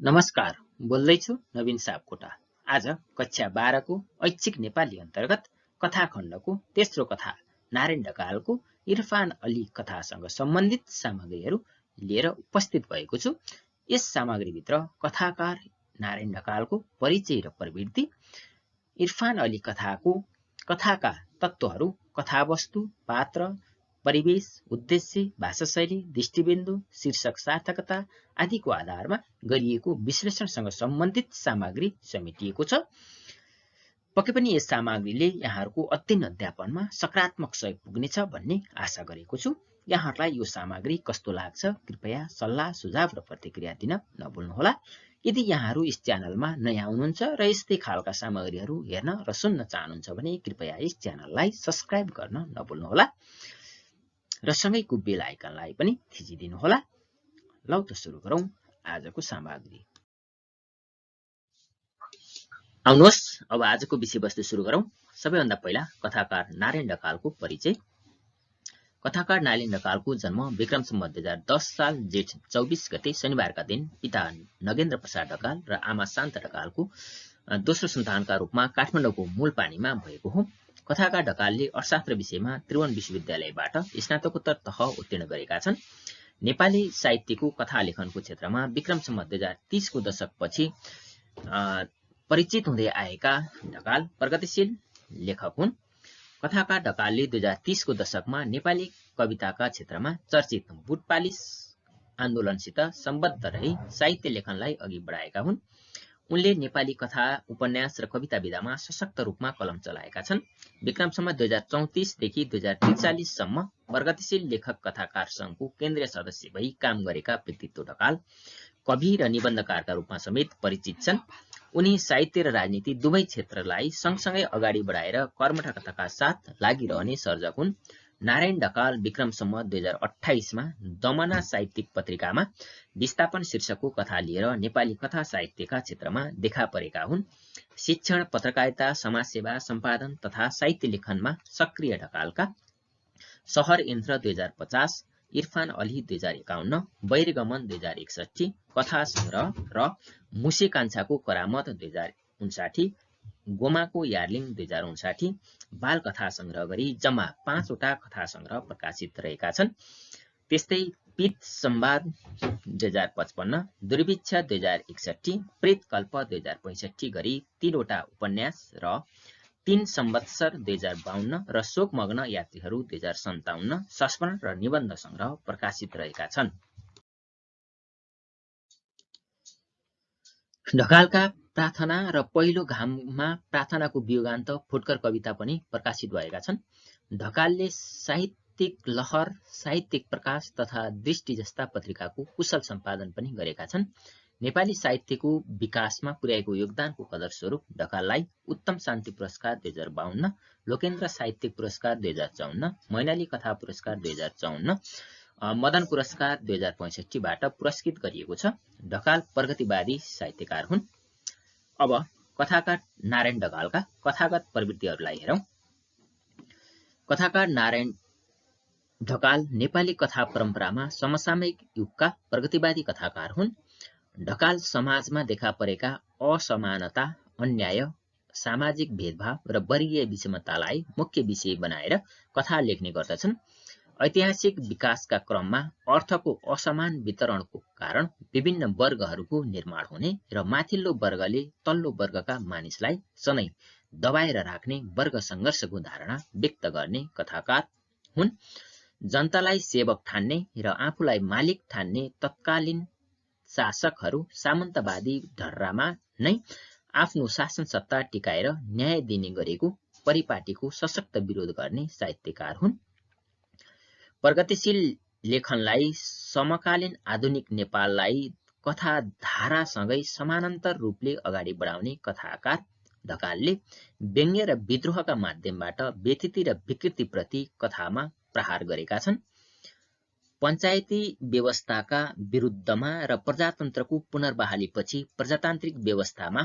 नमस्कार, बोल्दैछु नवीन सापकोटा। आज कक्षा 12 को ऐच्छिक नेपाली अन्तर्गत कथाखण्डको तेस्रो कथा नारायण ढकालको इरफान अली कथासँग सम्बन्धित सामग्रीहरू लिएर उपस्थित भएको छु। यस सामग्रीभित्र कथाकार नारायण ढकालको परिचय र प्रवृत्ति, इरफान अली कथाका तत्त्वहरू, कथावस्तु, पात्र, परिवेश, उद्देश्य, भाषाशैली, दृष्टिबिन्दु, शीर्षक सार्थकता आदिको आधारमा गरिएको विश्लेषणसँग सम्बन्धित सामग्री समेटिएको छ। पक्कै पनि यस सामग्रीले यहाँहरूको अध्ययन अध्यापनमा सकारात्मक सहयोग पुग्नेछ भन्ने आशा गरेको छु। यहाँहरूलाई यो सामग्री कस्तो लाग्छ कृपया सल्लाह सुझाव र प्रतिक्रिया दिन नभुल्नुहोला। यदि यहाँहरू यस च्यानलमा नयाँ हुनुहुन्छ र यस्तै खालका सामग्रीहरू हेर्न र सुन्न चाहनुहुन्छ भने कृपया यस च्यानललाई सब्स्क्राइब गर्न नभुल्नुहोला र सँगैको बेल आइकनलाई पनि थिचिदिनुहोला। लौ त सुरु गरौँ आजको सामग्री। आउनुहोस् अब आजको विषयवस्तु सुरु गरौँ। सबैभन्दा पहिला कथाकार नारायण ढकालको परिचय। कथाकार नारायण ढकालको जन्म विक्रम सम्वत 2010 साल जेठ 24 गते शनिबारका दिन पिता नगेन्द्र प्रसाद ढकाल र आमा शान्त ढकालको दोस्रो सन्तानका रूपमा काठमाडौँको मूलपानीमा भएको हो। कथाकार ढकालले अर्थशास्त्र विषयमा त्रिभुवन विश्वविद्यालयबाट स्नातकोत्तर तह उत्तीर्ण गरेका छन्। नेपाली साहित्यको कथा लेखनको क्षेत्रमा विक्रम सम्वत 2030 को दशकपछि परिचित हुँदै आएका ढकाल प्रगतिशील लेखक हुन्। कथाकार ढकालले 2030 को दशकमा नेपाली कविताका क्षेत्रमा चर्चित बुटपालिस आन्दोलनसित सम्बद्ध रही साहित्य लेखनलाई अघि बढाएका हुन्। उनले नेपाली कथा, उपन्यास र कविता विधामा सशक्त रूपमा कलम चलाएका छन्। विक्रम सम्वत 2034 देखि 2043 सम्म प्रगतिशील लेखक कथाकार संघको केन्द्रीय सदस्य भई काम गरेका व्यक्तित्व ढकाल कवि र निबन्धकारका रूपमा समेत परिचित छन्। उनी साहित्य र राजनीति दुवै क्षेत्रलाई सँगसँगै अगाडि बढाएर कर्मठताका साथ लागिरहने सर्जक हुन्। नारायण ढकाल विक्रम सम्वत 2028 मा दमना साहित्यिक पत्रिकामा विस्थापन शीर्षकको कथा लिएर नेपाली कथा साहित्यका क्षेत्रमा देखा परेका हुन्। शिक्षण, पत्रकारिता, समाजसेवा, सम्पादन तथा साहित्य लेखनमा सक्रिय ढकालका सहर यन्त्र 2050, इरफान अली 2051, वैरगमन 2061, कथा संग्रह र मुसे कान्छाको करामत 2059, गोमाको यार्लिङ 2059, बाल कथा संग्रह गरी जम्मा 5 वटा कथा संग्रह प्रकाशित रहेका छन्। त्यस्तै पित संवाद 2055, दुर्भिक्ष 2061, प्रेतकल्प 2065 गरी 3 वटा उपन्यास र 3 संवत्सर 2052 र शोकमग्न यात्रीहरू 2057 संस्मरण र निबन्ध संग्रह प्रकाशित रहेका छन्। ढकालका प्रार्थना र पहिलो घाममा प्रार्थनाको वियोगान्त फुटकर कविता पनि प्रकाशित भएका छन्। ढकालले साहित्यिक लहर, साहित्यिक प्रकाश तथा दृष्टि जस्ता पत्रिकाको कुशल सम्पादन पनि गरेका छन्। नेपाली साहित्यको विकासमा पुर्याएको योगदानको कदर स्वरूप ढकाललाई उत्तम शान्ति पुरस्कार 2052, लोकेन्द्र साहित्यिक पुरस्कार 2054, मैनाली कथा पुरस्कार 2054, मदन पुरस्कार 2065 बाट पुरस्कृत गरिएको छ। ढकाल प्रगतिवादी साहित्यकार हुन्। अब कथाकार नारायण ढकालका कथागत प्रवृत्तिहरूलाई हेरौं। कथाकार नारायण ढकाल नेपाली कथा परम्परामा समसामयिक युगका प्रगतिवादी कथाकार हुन्। ढकाल समाजमा देखा परेका असमानता, अन्याय, सामाजिक भेदभाव र वर्गीय विषमतालाई मुख्य विषय बनाएर कथा लेख्ने गर्दछन्। ऐतिहासिक विकासका क्रममा अर्थको असमान वितरणको कारण विभिन्न वर्गहरूको निर्माण हुने र माथिल्लो वर्गले तल्लो वर्गका मानिसलाई सधैँ दबाएर राख्ने वर्ग सङ्घर्षको धारणा व्यक्त गर्ने कथाकार हुन्। जनतालाई सेवक ठान्ने र आफूलाई मालिक ठान्ने तत्कालीन शासकहरू सामन्तवादी ढर्रामा नै आफ्नो शासन सत्ता टिकाएर न्याय दिने गरेको परिपाटीको सशक्त विरोध गर्ने साहित्यकार हुन्। प्रगतिशील लेखनलाई समकालीन आधुनिक नेपाललाई कथाधारासँगै समानान्तर रूपले अगाडि बढाउने कथाकार ढकालले व्यङ्ग्य र विद्रोहका माध्यमबाट व्यथिति र विकृतिप्रति कथामा प्रहार गरेका छन्। पञ्चायती व्यवस्थाका विरुद्धमा र प्रजातन्त्रको पुनर्बहालीपछि प्रजातान्त्रिक व्यवस्थामा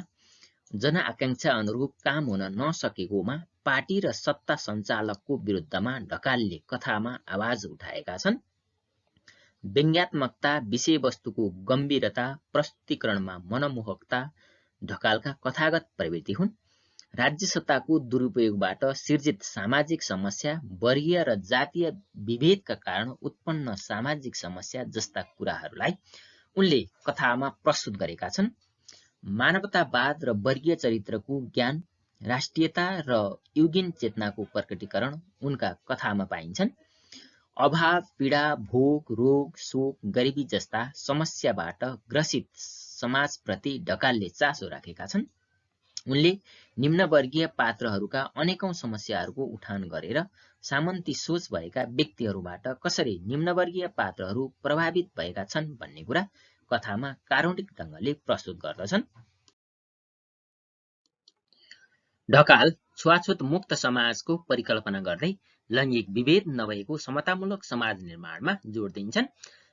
जनआकांक्षा अनुरूप काम हुन नसकेकोमा पार्टी र सत्ता सञ्चालकको विरुद्धमा ढकालले कथामा आवाज उठाएका छन्। व्यङ्ग्यात्मकता, विषयवस्तुको गम्भीरता, प्रस्तुतिकरणमा मनमोहकता ढकालका कथागत प्रवृत्ति हुन्। राज्यसत्ताको दुरुपयोगबाट सिर्जित सामाजिक समस्या, वर्गीय र जातीय विभेदका कारण उत्पन्न सामाजिक समस्या जस्ता कुराहरूलाई उनले कथामा प्रस्तुत गरेका छन्। मानवतावाद र वर्गीय चरित्रको ज्ञान, राष्ट्रियता र युगीन चेतनाको प्रकटीकरण उनका कथामा पाइन्छन्। अभाव, पीडा, भोग, रोग, शोक, गरिबी जस्ता समस्याबाट ग्रसित समाजप्रति ढकालले चासो राखेका छन्। उनले निम्नवर्गीय पात्रहरूका अनेकौं समस्याहरूको उठान गरेर सामन्ती सोच भएका व्यक्तिहरूबाट कसरी निम्नवर्गीय पात्रहरू प्रभावित भएका छन् भन्ने कुरा कथामा कारुणिक ढङ्गले प्रस्तुत गर्दछन्। ढकाल छुवाछुत मुक्त समाजको परिकल्पना गर्दै लैङ्गिक विभेद नभएको समतामूलक समाज निर्माणमा जोड दिन्छन्।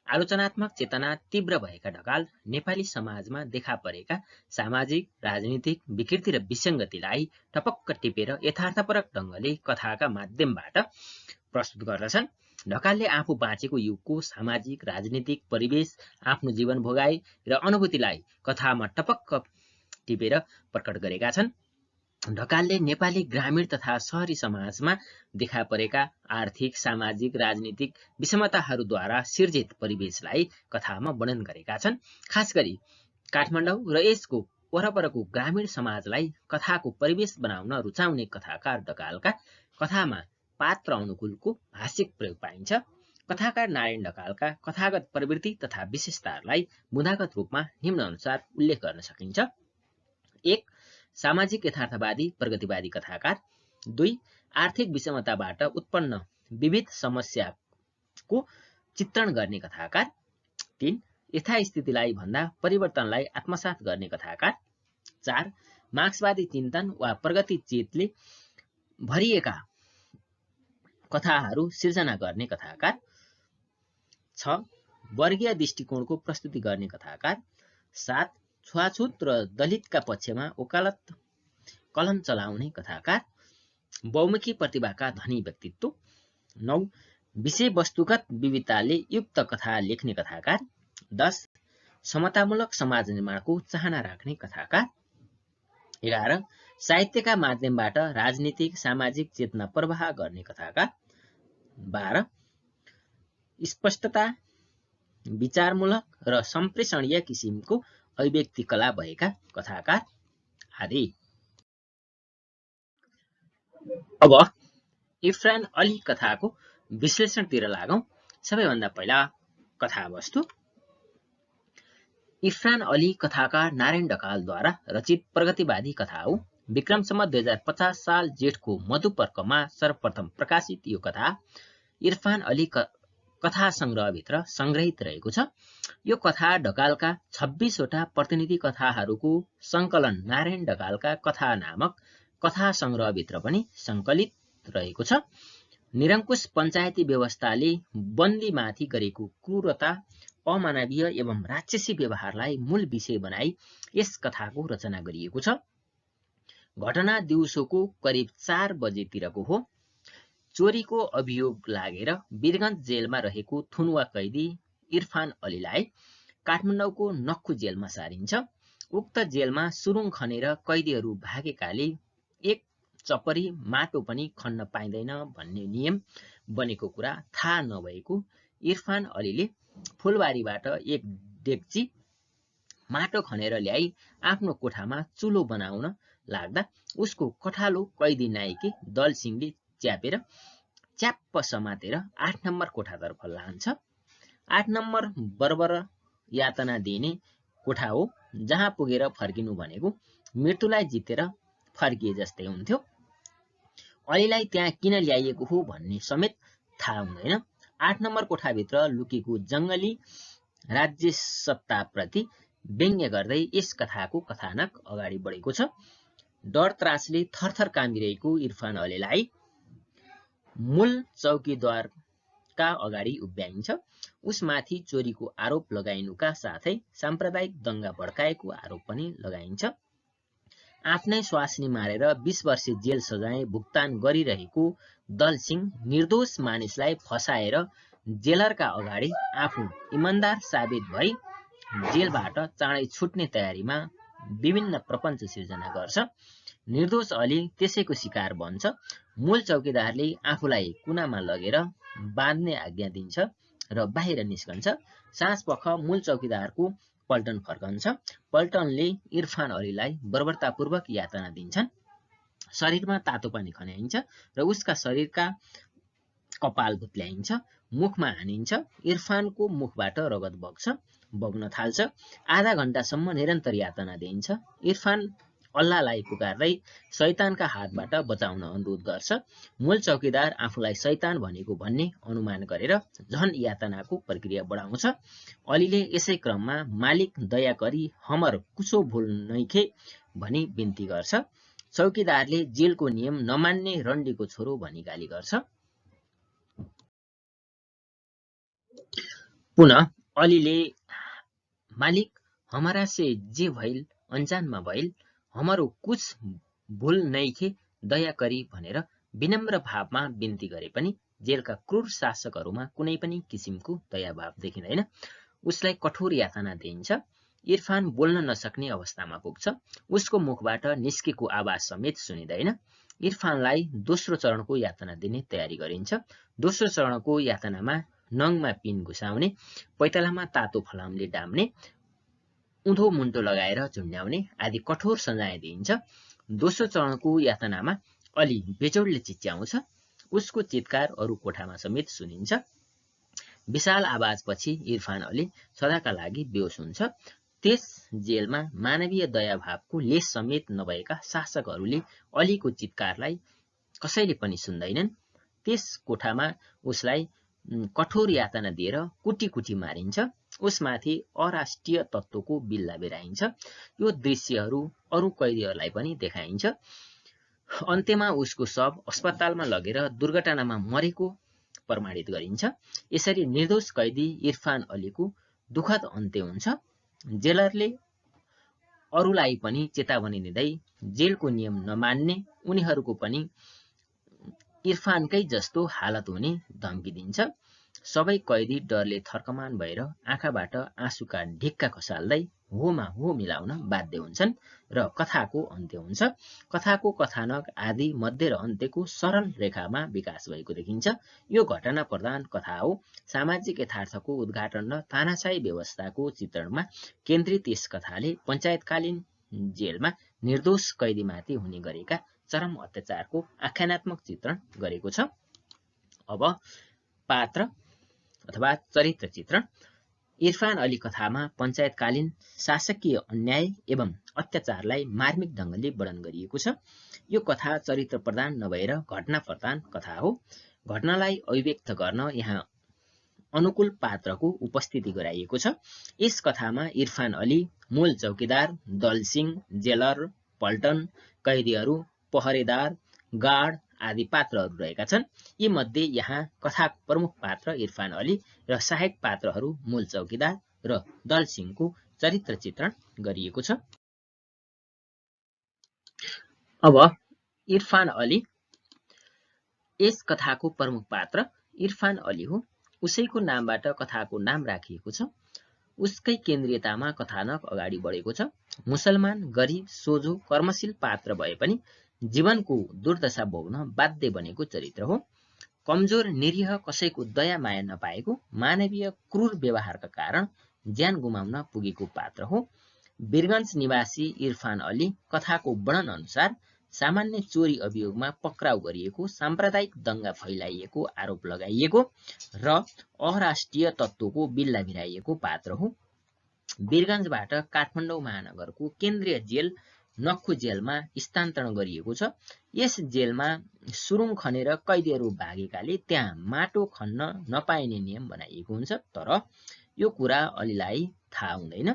आलोचनात्मक चेतना तीव्र भएका ढकाल नेपाली समाजमा देखा परेका सामाजिक, राजनीतिक विकृति र विसङ्गतिलाई टपक्क टिपेर यथार्थपरक ढङ्गले कथाका माध्यमबाट प्रस्तुत गर्दछन्। ढकालले आफू बाँचेको युगको सामाजिक, राजनीतिक परिवेश, आफ्नो जीवन भोगाई र अनुभूतिलाई कथामा टपक्क टिपेर प्रकट गरेका छन्। ढकालले नेपाली ग्रामीण तथा शहरी समाजमा देखा परेका आर्थिक, सामाजिक, राजनीतिक विषमताहरूद्वारा सिर्जित परिवेशलाई कथामा वर्णन गरेका छन्। खास गरी काठमाडौँ र यसको वरपरको ग्रामीण समाजलाई कथाको परिवेश बनाउन रुचाउने कथाकार ढकालका कथामा पात्र अनुकूलको भाषिक प्रयोग पाइन्छ। कथाकार नारायण ढकालका कथागत प्रवृत्ति तथा विशेषताहरूलाई मुद्दागत रूपमा निम्नानुसार उल्लेख गर्न सकिन्छ। 1. सामाजिक यथार्थवादी प्रगतिवादी कथाकार। 2. आर्थिक विषमताबाट उत्पन्न विविध समस्याको चित्रण गर्ने कथाकार। 3. यथास्थितिलाई भन्दा परिवर्तनलाई आत्मसात गर्ने कथाकार। 4. मार्क्सवादी चिन्तन वा प्रगति चेतले भरिएका कथाहरू सिर्जना गर्ने कथाकार। 6. वर्गीय दृष्टिकोणको प्रस्तुति गर्ने कथाकार। 7. छुवाछुत र दलितका पक्षमा वकालत कलम चलाउने कथाकार। बहुमुखी प्रतिभाका धनी व्यक्तित्व। 9. विषयवस्तुगत विविधताले युक्त कथा लेख्ने कथाकार। 10. समतामूलक समाज निर्माणको चाहना राख्ने कथाकार। 11. साहित्यका माध्यमबाट राजनीतिक, सामाजिक चेतना प्रवाह गर्ने कथाकार। 12. स्पष्टता, विचारमूलक र सम्प्रेषणीय किसिमको अभिव्यक्ति कला भएका कथाकार आदि। अब इरफान अली कथाको विश्लेषणतिर लागौं। सबैभन्दा पहिला कथावस्तु। इरफान अली कथाकार नारायण ढकालद्वारा रचित प्रगतिवादी कथा हो। विक्रमसम्वत 2050 साल जेठको मधुपर्कमा सर्वप्रथम प्रकाशित यो कथा इरफान अली कथा संग्रहभित्र संग्रहित रहेको छ। यो कथा ढकालका 26 वटा प्रतिनिधि कथाहरूको संकलन नारायण ढकालका कथा नामक कथा संग्रहभित्र पनि संकलित रहेको छ। निरङ्कुश पञ्चायती व्यवस्थाले बन्दीमाथि गरेको क्रूरता, अमानवीय एवं राक्षसी व्यवहारलाई मूल विषय बनाई यस कथाको रचना गरिएको छ। घटना दिउँसोको करिब 4 बजेतिरको हो। चोरीको अभियोग लागेर वीरगञ्ज जेलमा रहेको थुनुवा कैदी इरफान अलीलाई काठमाडौँको नक्खु जेलमा सारिन्छ। उक्त जेलमा सुरुङ खनेर कैदीहरू भागेकाले एक चपरी माटो पनि खन्न पाइँदैन भन्ने नियम बनेको कुरा थाहा नभएको इरफान अलीले फुलबारीबाट एक डेक्ची माटो खनेर ल्याई आफ्नो कोठामा चुलो बनाउन लाग्दा उसको कठालो कैदी नायकी दलसिंहले च्यापेर च्याप्प समातेर 8 नम्बर कोठातर्फ लान्छ। 8 नम्बर बर्बर यातना दिने कोठा हो, जहाँ पुगेर फर्किनु भनेको मृत्युलाई जितेर फर्किए जस्तै हुन्थ्यो। अलीलाई त्यहाँ किन ल्याइएको हो भन्ने समेत थाहा हुँदैन। 8 नम्बर कोठाभित्र लुकेको जङ्गली राज्य सत्ताप्रति व्यङ्ग्य गर्दै यस कथाको कथानक अगाडि बढेको छ। डर त्रासले थरथर कामिरहेको इरफान अलीलाई मूल चौकीद्वारका अगाडि उभ्याइन्छ। उसमाथि चोरीको आरोप लगाइनुका साथै साम्प्रदायिक दंगा भड्काएको आरोप पनि लगाइन्छ। आफ्नै स्वास्नी मारेर 20 वर्षे जेल सजाय भुक्तान गरिरहेको दलसिंह निर्दोष मानिसलाई फसाएर जेलरका अगाडि आफू इमानदार साबित भई जेलबाट चाँडै छुट्ने तयारीमा विभिन्न प्रपञ्च सिर्जना गर्छ। निर्दोष अली त्यसैको शिकार बन्छ। मूल चौकीदारले आफूलाई कुनामा लगेर बाँध्ने आज्ञा दिन्छ र बाहिर निस्कन्छ। साँझपख मूल चौकीदारको पल्टन फर्कन्छ। पल्टनले इरफान अलीलाई बर्बरतापूर्वक यातना दिन्छन्। शरीरमा तातो पानी खन्याइन्छ र उसका शरीरका कपाल भुत्ल्याइन्छ, मुखमा हानिन्छ। इरफानको मुखबाट रगत बग्न थाल्छ। आधा घण्टासम्म निरन्तर यातना दिइन्छ। इरफान अल्लाहलाई पुकार्दै शैतानका हातबाट बचाउन अनुरोध गर्छ। मूल चौकीदार आफूलाई शैतान भनेको भन्ने अनुमान गरेर झन यातनाको प्रक्रिया बढाउँछ। अलीले यसै क्रममा मालिक दया गरी हमर कुछो भूल नैखे भनी बिन्ती गर्छ। चौकीदारले जेलको नियम नमान्ने रण्डीको छोरो भनी गाली गर्छ। पुनः अलीले मालिक हमारा से जे भइल अनजानमा भइल, हमारो कुछ भूल नैखे दया करी भनेर विनम्र भावमा बिन्ती गरे पनि जेलका क्रूर शासकहरूमा कुनै पनि किसिमको दयाभाव देखिँदैन। उसलाई कठोर यातना दिइन्छ। इरफान बोल्न नसक्ने अवस्थामा पुग्छ। उसको मुखबाट निस्केको आवाज समेत सुनिँदैन। इरफानलाई दोस्रो चरणको यातना दिने तयारी गरिन्छ। दोस्रो चरणको यातनामा नङमा पिन घुसाउने, पैतालामा तातो फलामले डाम्ने, उँधो मुन्टो लगाएर झुन्ड्याउने आदि कठोर सजाय दिइन्छ। दोस्रो चरणको यातनामा अली बेजोडले चिच्याउँछ। उसको चित्कार अरू कोठामा समेत सुनिन्छ। विशाल आवाजपछि इरफान अली सदाका लागि बेहोस हुन्छ। त्यस जेलमा मानवीय दयाभावको लेस समेत नभएका शासकहरूले अलीको चित्कारलाई कसैले पनि सुन्दैनन्। त्यस कोठामा उसलाई कठोर यातना दिएर कुटी कुटी मारिन्छ। उसमाथि अराष्ट्रिय तत्त्वको बिल्ला बेराइन्छ। यो दृश्यहरू अरू कैदीहरूलाई पनि देखाइन्छ। अन्त्यमा उसको शव अस्पतालमा लगेर दुर्घटनामा मरेको प्रमाणित गरिन्छ। यसरी निर्दोष कैदी इरफान अलीको दुःखद अन्त्य हुन्छ। जेलरले अरूलाई पनि चेतावनी दिँदै जेलको नियम नमान्ने उनीहरूको पनि इरफानकै जस्तो हालत हुने धम्की दिन्छ। सबै कैदी डरले थर्कमान भएर आँखाबाट आँसुका ढिक्का खसाल्दै होमा हो मिलाउन बाध्य हुन्छन् र कथाको अन्त्य हुन्छ। कथाको कथानक आदि मध्य र अन्त्यको सरल रेखामा विकास भएको देखिन्छ। यो घटना प्रधान कथा हो। सामाजिक यथार्थको उद्घाटन र तानाशाही व्यवस्थाको चित्रणमा केन्द्रित यस कथाले पञ्चायतकालीन जेलमा निर्दोष कैदीमाथि हुने गरेका चरम अत्याचारको आख्यानात्मक चित्रण गरेको छ। अब पात्र अथवा चरित्र चित्रण। इरफान अली कथामा पञ्चायतकालीन शासकीय अन्याय एवं अत्याचारलाई मार्मिक ढङ्गले वर्णन गरिएको छ। यो कथा चरित्र प्रधान नभएर घटना प्रधान कथा हो। घटनालाई अभिव्यक्त गर्न यहाँ अनुकूल पात्रको उपस्थिति गराइएको छ। यस कथामा इरफान अली, मूल चौकीदार, दलसिंह, जेलर, पल्टन, कैदीहरू, पहरेदार, गार्ड आदि पात्रहरू रहेका छन्। यी मध्ये यहाँ कथाको प्रमुख पात्र इरफान अली र सहायक पात्रहरू मूल चौकीदार र दलसिंहको चरित्र चित्रण गरिएको छ। अब इरफान अली। यस कथाको प्रमुख पात्र इरफान अली हो। उसैको नामबाट कथाको नाम राखिएको छ। उसकै केन्द्रीयतामा कथानक अगाडि बढेको छ। मुसलमान, गरिब, सोझो, कर्मशील पात्र भए पनि जीवनको दुर्दशा भोग्न बाध्य बनेको चरित्र हो। कमजोर, निरीह, कसैको दया माया नपाएको, मानवीय क्रूर व्यवहारका कारण ज्यान गुमाउन पुगेको पात्र हो। वीरगञ्ज निवासी इरफान अली कथाको वर्णन अनुसार सामान्य चोरी अभियोगमा पक्राउ गरिएको, साम्प्रदायिक दंगा फैलाइएको आरोप लगाइएको र अराष्ट्रिय तत्त्वको बिल्ला भिराइएको पात्र हो। वीरगञ्जबाट काठमाडौँ महानगरको केन्द्रीय जेल नक्खु जेलमा स्थानान्तरण गरिएको छ। यस जेलमा सुरुङ खनेर कैदीहरू भागेकाले त्यहाँ माटो खन्न नपाइने नियम बनाइएको हुन्छ। तर यो कुरा अलीलाई थाहा हुँदैन।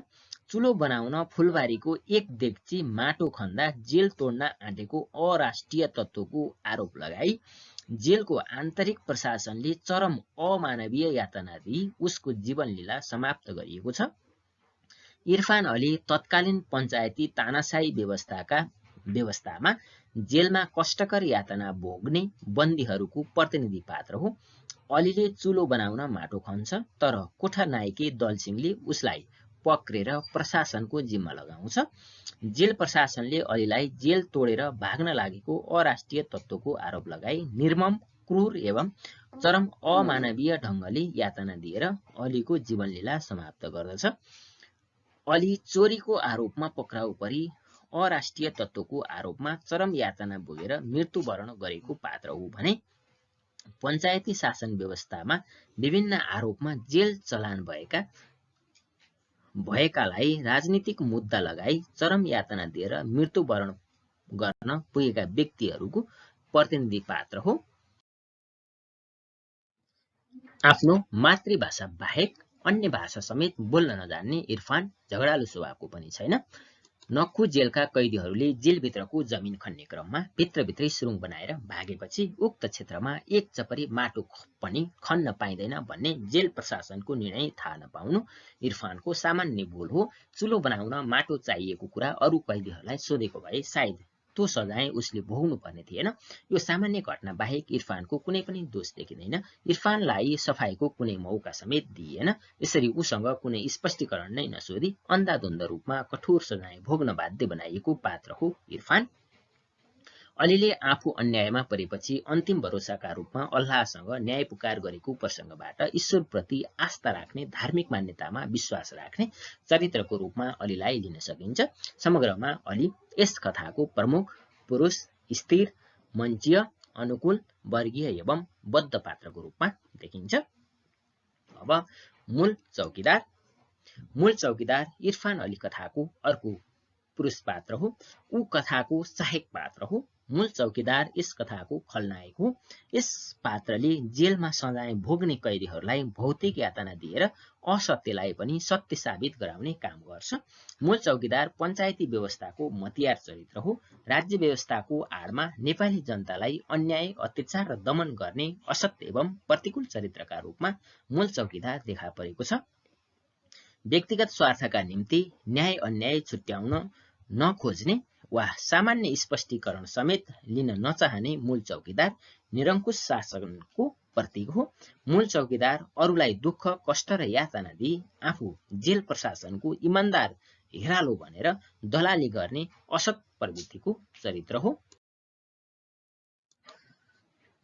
चुलो बनाउन फुलबारीको एक डेक्ची माटो खन्दा जेल तोड्न आँटेको अराष्ट्रिय तत्त्वको आरोप लगाई जेलको आन्तरिक प्रशासनले चरम अमानवीय यातना दिई उसको जीवन लीला समाप्त गरिएको छ। इरफान अली तत्कालीन पञ्चायती तानाशाही व्यवस्थामा जेलमा कष्टकर यातना भोग्ने बन्दीहरूको प्रतिनिधि पात्र हो। अलीले चुलो बनाउन माटो खन्छ, तर कोठा नायकी दलसिंहले उसलाई पक्रेर प्रशासनको जिम्मा लगाउँछ। जेल प्रशासनले अलीलाई जेल तोडेर भाग्न लागेको अराष्ट्रिय तत्त्वको आरोप लगाई निर्मम, क्रूर एवं चरम अमानवीय ढङ्गले यातना दिएर अलीको जीवनलीला समाप्त गर्दछ। अली चोरीको आरोपमा पक्राउ परी अराष्ट्रिय तत्त्वको आरोपमा चरम यातना भोगेर मृत्युवरण गरेको पात्र हो भने पञ्चायती शासन व्यवस्थामा विभिन्न आरोपमा जेल चलान भएकालाई राजनीतिक मुद्दा लगाई चरम यातना दिएर मृत्युवरण गर्न पुगेका व्यक्तिहरूको प्रतिनिधि पात्र हो। आफ्नो मातृभाषा बाहेक अन्य भाषा समेत बोल्न नजान्ने इरफान झगडालु स्वभावको पनि छैन। नक्खु जेलका कैदीहरूले जेलभित्रको जमिन खन्ने क्रममा भित्रभित्रै सुरुङ बनाएर भागेपछि उक्त क्षेत्रमा एक चपरी माटो पनि खन्न पाइँदैन भन्ने जेल प्रशासनको निर्णय थाहा नपाउनु इरफानको सामान्य भूल हो। चुलो बनाउन माटो चाहिएको कुरा अरू कैदीहरूलाई सोधेको भए सायद त्यो सजाय उसले भोग्नु पर्ने थिएन। यो सामान्य घटना बाहेक इरफानको कुनै पनि दोष देखिँदैन। इरफानलाई सफाईको कुनै मौका समेत दिइएन। यसरी उसँग कुनै स्पष्टीकरण नै नसोधी अन्धाधुन्ध रूपमा कठोर सजाय भोग्न बाध्य बनाइएको पात्र हो इरफान। अलीले आफू अन्यायमा परेपछि अन्तिम भरोसाका रूपमा अल्लाहसँग न्याय पुकार गरेको प्रसङ्गबाट ईश्वरप्रति आस्था राख्ने, धार्मिक मान्यतामा विश्वास राख्ने चरित्रको रूपमा अलीलाई लिन सकिन्छ। समग्रमा अली यस कथाको प्रमुख पुरुष, स्थिर, मञ्चीय, अनुकूल, वर्गीय एवं बद्ध पात्रको रूपमा देखिन्छ। अब मूल चौकीदार इरफान अली कथाको अर्को पुरुष पात्र हो। ऊ कथाको सहायक पात्र हो। मूल चौकीदार यस कथाको खलनायक हो। यस पात्रले जेलमा सजाय भोग्ने कैदीहरूलाई भौतिक यातना दिएर असत्यलाई पनि सत्य साबित गराउने काम गर्छ। मूल चौकीदार पञ्चायती व्यवस्थाको मतियार चरित्र हो। राज्य व्यवस्थाको आडमा नेपाली जनतालाई अन्याय, अत्याचार र दमन गर्ने असत्य एवं प्रतिकूल चरित्रका रूपमा मूल चौकीदार देखा परेको छ। व्यक्तिगत स्वार्थका निम्ति न्याय अन्याय छुट्याउन नखोज्ने वा सामान्य स्पष्टीकरण समेत लिन नचाहने मूल चौकीदार निरङ्कुश शासनको प्रतीक हो। मूल चौकीदार अरूलाई दुःख, कष्ट र यातना दिई आफू जेल प्रशासनको इमान्दार हेरालो भनेर दलाली गर्ने असत प्रवृत्तिको चरित्र हो।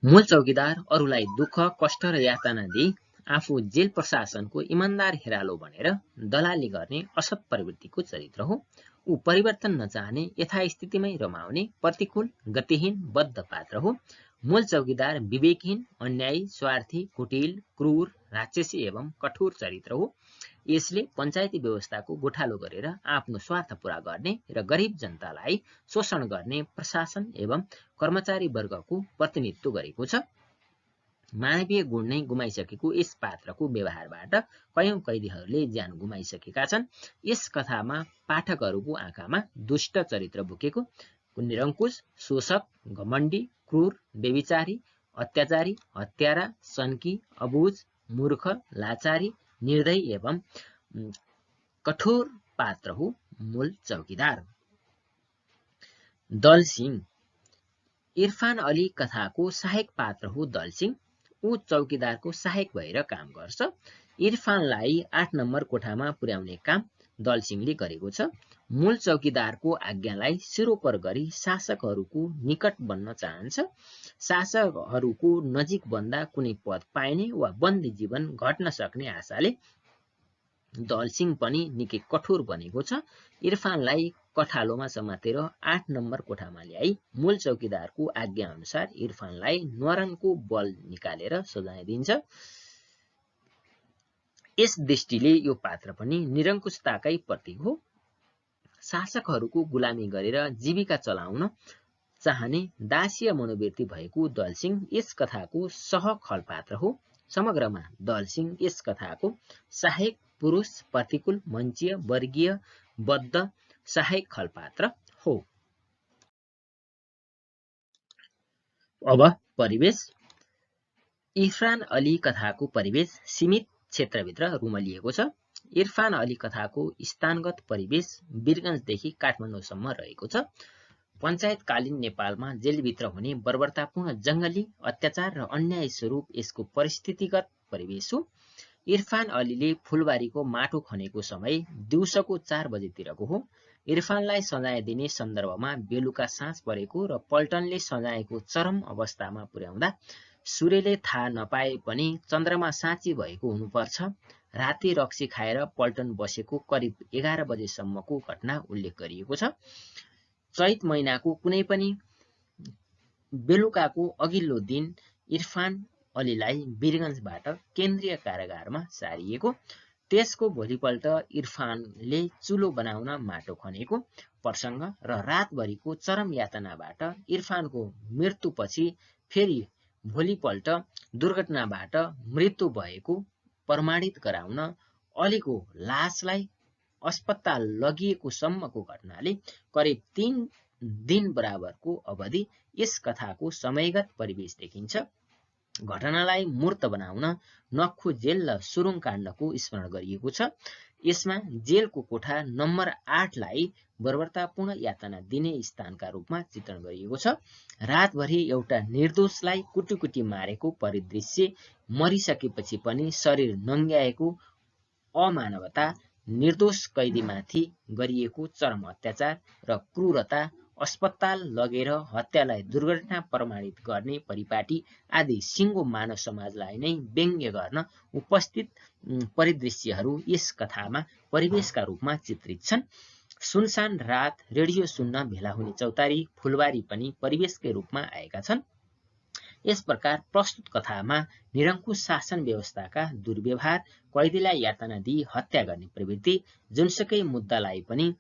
मूल चौकीदार अरूलाई दुःख, कष्ट र यातना दिई आफू जेल प्रशासनको इमान्दार हेरालो भनेर दलाली गर्ने असत प्रवृत्तिको चरित्र हो। ऊ परिवर्तन नचाहने, यथास्थितिमै रमाउने प्रतिकूल, गतिहीन, बद्ध पात्र हो। मूल चौकीदार विवेकहीन, अन्यायी, स्वार्थी, कुटिल, क्रूर, राक्षसी एवं कठोर चरित्र हो। यसले पञ्चायती व्यवस्थाको गोठालो गरेर आफ्नो स्वार्थ पूरा गर्ने र गरिब जनतालाई शोषण गर्ने प्रशासन एवं कर्मचारी वर्गको प्रतिनिधित्व गरेको छ। मानवीय गुण नै गुमाइसकेको यस पात्रको व्यवहारबाट कयौं कैदीहरूले ज्यान गुमाइसकेका छन्। यस कथामा पाठकहरूको आँखामा दुष्ट चरित्र बोकेको निरङ्कुश, शोषक, घमण्डी, क्रूर, व्यभिचारी, अत्याचारी, हत्यारा, सन्की, अबुझ, मूर्ख, लाचारी, निर्दयी एवं कठोर पात्र हो मूल चौकीदार। दलसिंह इरफान अली कथाको सहायक पात्र हो दलसिंह। ऊ चौकीदारको सहायक भएर काम गर्छ। इरफानलाई 8 नम्बर कोठामा पुर्याउने काम दलसिंहले गरेको छ। मूल चौकीदारको आज्ञालाई सिरोपर गरी शासकहरूको निकट बन्न चाहन्छ। शासकहरूको नजिक बन्दा कुनै पद पाइने वा बन्दी जीवन घट्न सक्ने आशाले दलसिंह पनि निकै कठोर बनेको छ। इरफानलाई कठालोमा समातेर 8 नम्बर कोठामा ल्याई मूल चौकीदारको आज्ञा अनुसार इरफानलाई न्वारानको बल निकालेर सजाय दिन्छ। यस दृष्टिले यो पात्र पनि निरङ्कुशताकै प्रतीक हो। शासकहरूको गुलामी गरेर जीविका चलाउन चाहने दासीय मनोवृत्ति भएको दलसिंह यस कथाको सहखल पात्र हो। समग्रमा दलसिंह यस कथाको सहायक पुरुष, प्रतिकूल, मञ्चीय, वर्गीय, बद्ध, सहायक खल पात्र हो। अब परिवेश। इरफान अली कथाको परिवेश सीमित क्षेत्रभित्र रुमलिएको छ। इरफान अली कथाको स्थानगत परिवेश वीरगञ्जदेखि काठमाडौँसम्म रहेको छ। पञ्चायतकालीन नेपालमा जेलभित्र हुने बर्बरतापूर्ण जङ्गली अत्याचार र अन्याय स्वरूप यसको परिस्थितिगत परिवेश हो। इरफान अलीले फुलबारीको माटो खनेको समय दिउँसोको 4 बजेतिरको हो। इरफानलाई सजाय दिने सन्दर्भमा बेलुका साँझ परेको र पल्टनले सजायको चरम अवस्थामा पुर्याउँदा सूर्यले थाहा नपाए पनि चन्द्रमा साँची भएको हुनुपर्छ। राति रक्सी खाएर पल्टन बसेको करिब 11 बजेसम्मको घटना उल्लेख गरिएको छ। चैत महिनाको कुनै पनि बेलुकाको अघिल्लो दिन इरफान अलीलाई वीरगञ्जबाट केन्द्रीय कारागारमा सारिएको। त्यसको भोलिपल्ट इरफानले चुलो बनाउन माटो खनेको प्रसङ्ग र रातभरिको चरम यातनाबाट इरफानको मृत्युपछि फेरि भोलिपल्ट दुर्घटनाबाट मृत्यु भएको प्रमाणित गराउन अलीको लासलाई अस्पताल लगिएको सम्मको घटनाले करिब 3 दिन बराबरको अवधि यस कथाको समयगत परिवेश देखिन्छ। घटनालाई मूर्त बनाउन नक्खु जेल र सुरुङ काण्डको स्मरण गरिएको छ। यसमा जेलको कोठा नम्बर 8 लाई बर्बरतापूर्ण यातना दिने स्थानका रूपमा चित्रण गरिएको छ। रातभरि एउटा निर्दोषलाई कुटी मारेको परिदृश्य, मरिसकेपछि पनि शरीर नङ्ग्याएको अमानवता, निर्दोष कैदीमाथि गरिएको चरम अत्याचार र क्रूरता, अस्पताल लगेर हत्यालाई दुर्घटना प्रमाणित गर्ने परिपाटी आदि सिङ्गो मानव समाजलाई नै व्यङ्ग्य गर्न उपस्थित परिदृश्यहरू यस कथामा परिवेशका रूपमा चित्रित छन्। सुनसान रात, रेडियो सुन्न भेला हुने चौतारी, फुलबारी पनि परिवेशकै रूपमा आएका छन्। यस प्रकार प्रस्तुत कथामा निरङ्कुश शासन व्यवस्थाका दुर्व्यवहार, कैदीलाई यातना दिई हत्या गर्ने प्रवृत्ति, जुनसुकै मुद्दालाई पनि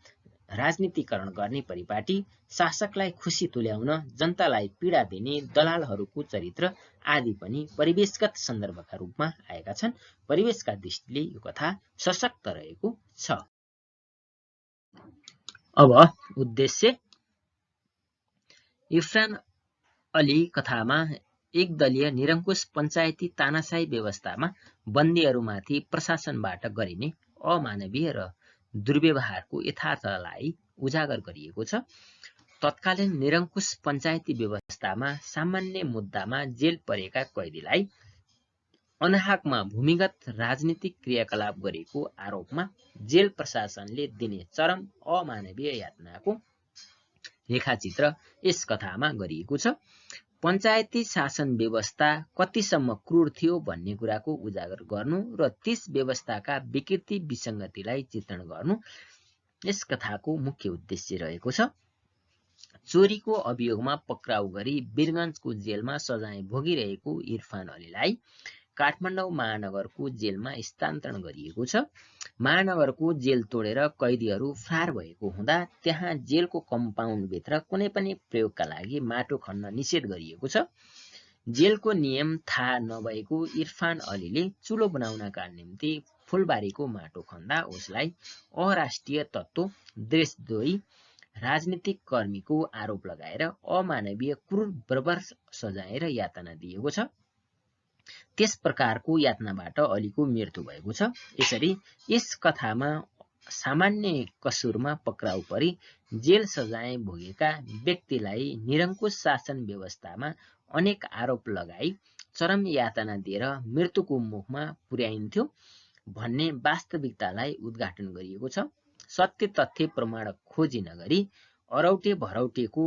राजनीतिकरण गर्ने परिपाटी, शासकलाई खुसी तुल्याउन जनतालाई पीडा दिने दलालहरूको चरित्र आदि पनि परिवेशगत सन्दर्भका रूपमा आएका छन्। परिवेशका दृष्टिले यो कथा सशक्त रहेको छ। अब उद्देश्य। इरफान अली कथामा एकदलीय निरङ्कुश पञ्चायती तानाशाही व्यवस्थामा बन्दीहरूमाथि प्रशासनबाट गरिने अमानवीय र दुर्व्यवहारको यथार्थलाई उजागर गरिएको छ। तत्कालीन निरङ्कुश पञ्चायती व्यवस्थामा सामान्य मुद्दामा जेल परेका कैदीलाई अनाहकमा भूमिगत राजनीतिक क्रियाकलाप गरेको आरोपमा जेल प्रशासनले दिने चरम अमानवीय यातनाको रेखाचित्र यस कथामा गरिएको छ। पञ्चायती शासन व्यवस्था कतिसम्म क्रूर थियो भन्ने कुराको उजागर गर्नु र त्यस व्यवस्थाका विकृति विसङ्गतिलाई चित्रण गर्नु यस कथाको मुख्य उद्देश्य रहेको छ। चोरीको अभियोगमा पक्राउ गरी वीरगञ्जको जेलमा सजाय भोगिरहेको इरफान अलीलाई काठमाडौँ महानगरको जेलमा स्थानान्तरण गरिएको छ। महानगरको जेल तोडेर कैदीहरू फरार भएको हुँदा त्यहाँ जेलको कम्पाउन्डभित्र कुनै पनि प्रयोगका लागि माटो खन्न निषेध गरिएको छ। जेलको नियम थाहा नभएको इरफान अलीले चुलो बनाउनका निम्ति फुलबारीको माटो खन्दा उसलाई अराष्ट्रिय तत्त्व, देशद्रोही, राजनीतिक कर्मीको आरोप लगाएर अमानवीय क्रूर बर्बर सजाय र यातना दिएको छ। त्यस प्रकारको यातनाबाट अलीको मृत्यु भएको छ। यसरी यस कथामा सामान्य कसुरमा पक्राउ परी जेल सजाय भोगेका व्यक्तिलाई निरङ्कुश शासन व्यवस्थामा अनेक आरोप लगाई चरम यातना दिएर मृत्युको मुखमा पुर्याइन्थ्यो भन्ने वास्तविकतालाई उद्घाटन गरिएको छ। सत्य तथ्य प्रमाण खोजी नगरी अरौटे भरौटेको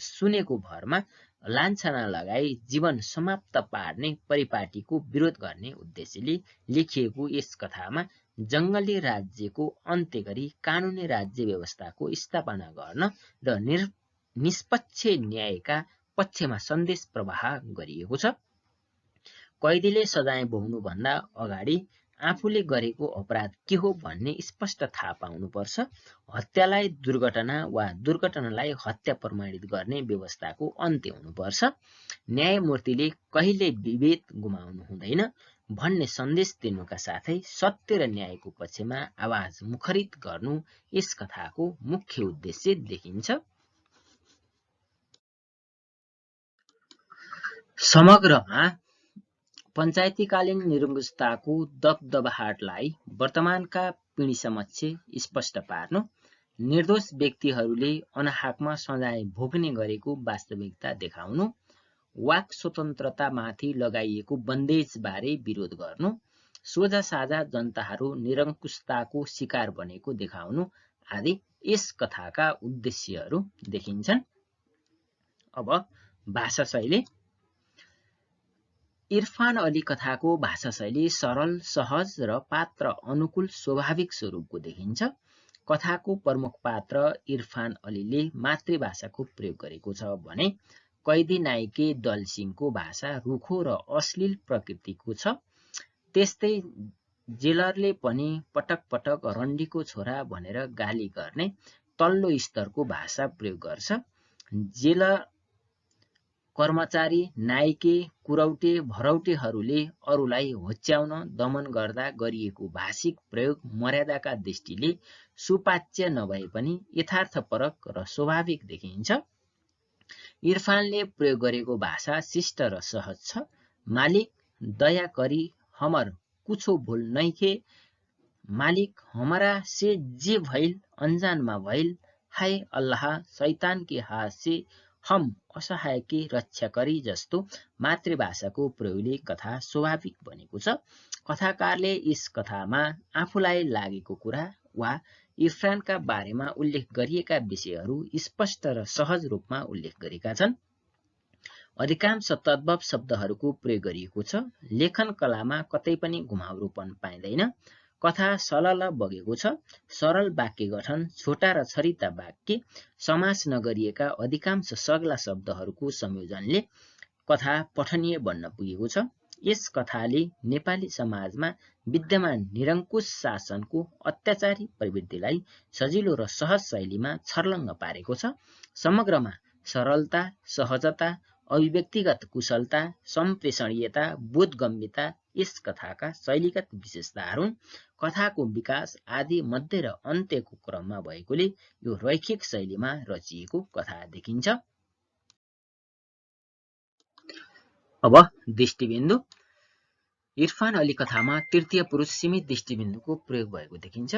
सुनेको भरमा लान्छना लगाई जीवन समाप्त पार्ने परिपाटीको विरोध गर्ने उद्देश्यले लेखिएको यस कथामा जङ्गली राज्यको अन्त्य गरी कानुनी राज्य व्यवस्थाको स्थापना गर्न र निष्पक्ष न्यायका पक्षमा सन्देश प्रवाह गरिएको छ। कैदीले सजाय भोग्नुभन्दा अगाडि आफूले गरेको अपराध के हो भन्ने स्पष्ट थाहा पाउनुपर्छ। हत्यालाई दुर्घटना वा दुर्घटनालाई हत्या प्रमाणित गर्ने व्यवस्थाको अन्त्य हुनुपर्छ। न्यायमूर्तिले कहिले विवेक गुमाउनु हुँदैन भन्ने सन्देश दिनुका साथै सत्य र न्यायको पक्षमा आवाज मुखरित गर्नु यस कथाको मुख्य उद्देश्य देखिन्छ। समग्रमा पञ्चायतीकालीन निरङ्कुशताको दबदबाहटलाई वर्तमानका पिँढी समक्ष स्पष्ट पार्नु, निर्दोष व्यक्तिहरूले अनाहकमा सजाय भोग्ने गरेको वास्तविकता देखाउनु, वाक स्वतन्त्रतामाथि लगाइएको बन्देजबारे विरोध गर्नु, सोझा साझा जनताहरू निरङ्कुशताको शिकार बनेको देखाउनु आदि यस कथाका उद्देश्यहरू देखिन्छन्। अब भाषा शैली। इरफान अली कथाको भाषा शैली सरल, सहज र पात्र अनुकूल स्वाभाविक स्वरूपको देखिन्छ। कथाको प्रमुख पात्र इरफान अलीले मातृभाषाको प्रयोग गरेको छ भने कैदी नायिके दल सिंहको भाषा रुखो र अश्लील प्रकृतिको छ। त्यस्तै जेलरले पनि पटक पटक रन्डीको छोरा भनेर गाली गर्ने तल्लो स्तरको भाषा प्रयोग गर्छ। जेलर, कर्मचारी, नायिके, कुरौटे, भरौटेहरूले अरूलाई होच्याउन दमन गर्दा गरिएको भाषिक प्रयोग मर्यादाका दृष्टिले सुपाच्य नभए पनि यथार्थपरक र स्वाभाविक देखिन्छ। इरफानले प्रयोग गरेको भाषा शिष्ट र सहज छ। मालिक, दया करी हमर कुछो भूल नैखे, मालिक हमारा से जे भइल अनजानमा भइल, हाय अल्लाह शैतान के हात से हम असहाय के रक्षा करी जस्तो मातृभाषाको प्रयोगले कथा स्वाभाविक बनेको छ। कथाकारले यस कथामा आफूलाई लागेको कुरा वा इरफानका बारेमा उल्लेख गरिएका विषयहरू स्पष्ट र सहज रूपमा उल्लेख गरेका छन्। अधिकांश तद्भव शब्दहरूको प्रयोग गरिएको छ। लेखन कलामा कतै पनि घुमाउरोपन पाइँदैन। कथा सलल बगेको छ। सरल वाक्य गठन, छोटा र छरिता वाक्य, समास नगरिएका अधिकांश सग्ला शब्दहरूको संयोजनले कथा पठनीय बन्न पुगेको छ। यस कथाले नेपाली समाजमा विद्यमान निरङ्कुश शासनको अत्याचारी प्रवृत्तिलाई सजिलो र सहज शैलीमा छर्लङ्ग पारेको छ। समग्रमा सरलता, सहजता, अभिव्यक्तिगत कुशलता, सम्प्रेषणीयता, बोधगम्यता यस कथाका शैलीगत विशेषताहरू हुन्। कथाको विकास आदि, मध्य र अन्त्यको क्रममा भएकोले यो रैखिक शैलीमा रचिएको कथा देखिन्छ। अब दृष्टिबिन्दु। इरफान अली कथामा तृतीय पुरुष सीमित दृष्टिबिन्दुको प्रयोग भएको देखिन्छ।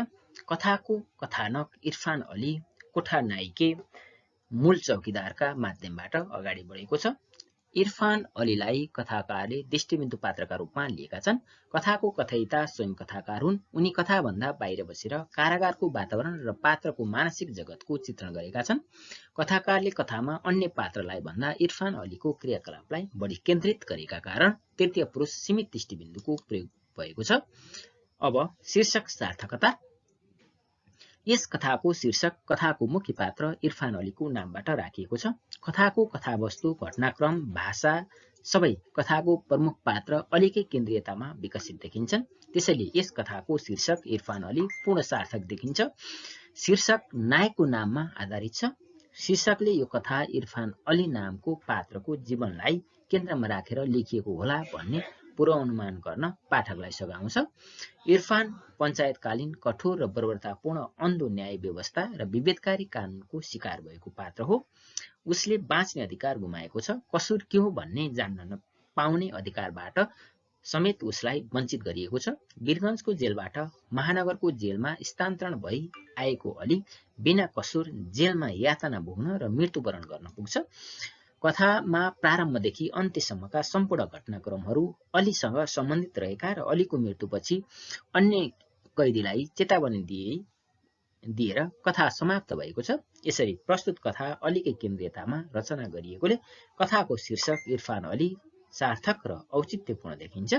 कथाको कथानक इरफान अली कोठा नायिके मूल चौकीदारका माध्यमबाट अगाडि बढेको छ। इरफान अलीलाई कथाकारले दृष्टिबिन्दु पात्रका रूपमा लिएका छन्। कथाको कथयिता स्वयं कथाकार हुन्। उनी कथाभन्दा बाहिर बसेर कारागारको वातावरण र पात्रको मानसिक जगतको चित्रण गरेका छन्। कथाकारले कथामा अन्य पात्रलाई भन्दा इरफान अलीको क्रियाकलापलाई बढी केन्द्रित गरेका कारण तृतीय पुरुष सीमित दृष्टिबिन्दुको प्रयोग भएको छ। अब शीर्षक सार्थकता। यस कथाको शीर्षक कथाको मुख्य पात्र इरफान अलीको नामबाट राखिएको छ। कथाको कथावस्तु, घटनाक्रम, भाषा सबै कथाको प्रमुख पात्र अलीकै केन्द्रीयतामा विकसित देखिन्छन्। त्यसैले यस कथाको शीर्षक इरफान अली पूर्ण सार्थक देखिन्छ। शीर्षक नायकको नाममा आधारित छ। शीर्षकले यो कथा इरफान अली नामको पात्रको जीवनलाई केन्द्रमा राखेर लेखिएको होला भन्ने पूर्वानुमान गर्न पाठकलाई सघाउँछ। इरफान पञ्चायतकालीन कठोर र बर्बरतापूर्ण अन्धो न्याय व्यवस्था र विभेदकारी कानुनको शिकार भएको पात्र हो। उसले बाँच्ने अधिकार गुमाएको छ। कसुर के हो भन्ने जान्न नपाउने अधिकारबाट समेत उसलाई वञ्चित गरिएको छ। वीरगञ्जको जेलबाट महानगरको जेलमा स्थानान्तरण भई आएको अली बिना कसुर जेलमा यातना भोग्न र मृत्युवरण गर्न पुग्छ। कथामा प्रारम्भदेखि अन्त्यसम्मका सम्पूर्ण घटनाक्रमहरू अलीसँग सम्बन्धित रहेका र अलीको मृत्युपछि अन्य कैदीलाई चेतावनी दिएर कथा समाप्त भएको छ। यसरी प्रस्तुत कथा अलीकै केन्द्रीयतामा रचना गरिएकोले कथाको शीर्षक इरफान अली सार्थक र औचित्यपूर्ण देखिन्छ।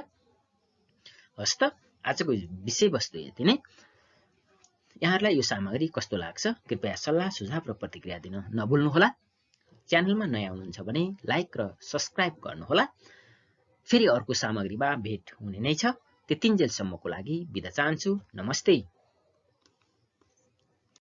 हस्त आजको विषयवस्तु यति नै। यहाँहरूलाई यो सामग्री कस्तो लाग्छ कृपया सल्लाह सुझाव र प्रतिक्रिया दिन नभुल्नुहोला। च्यानलमा नयाँ हुनुहुन्छ भने लाइक र सब्स्क्राइब गर्नुहोला। फेरि अर्को सामग्रीमा भेट हुने नै छ। त्यतिन्जेलसम्मको लागि बिदा चाहन्छु। नमस्ते।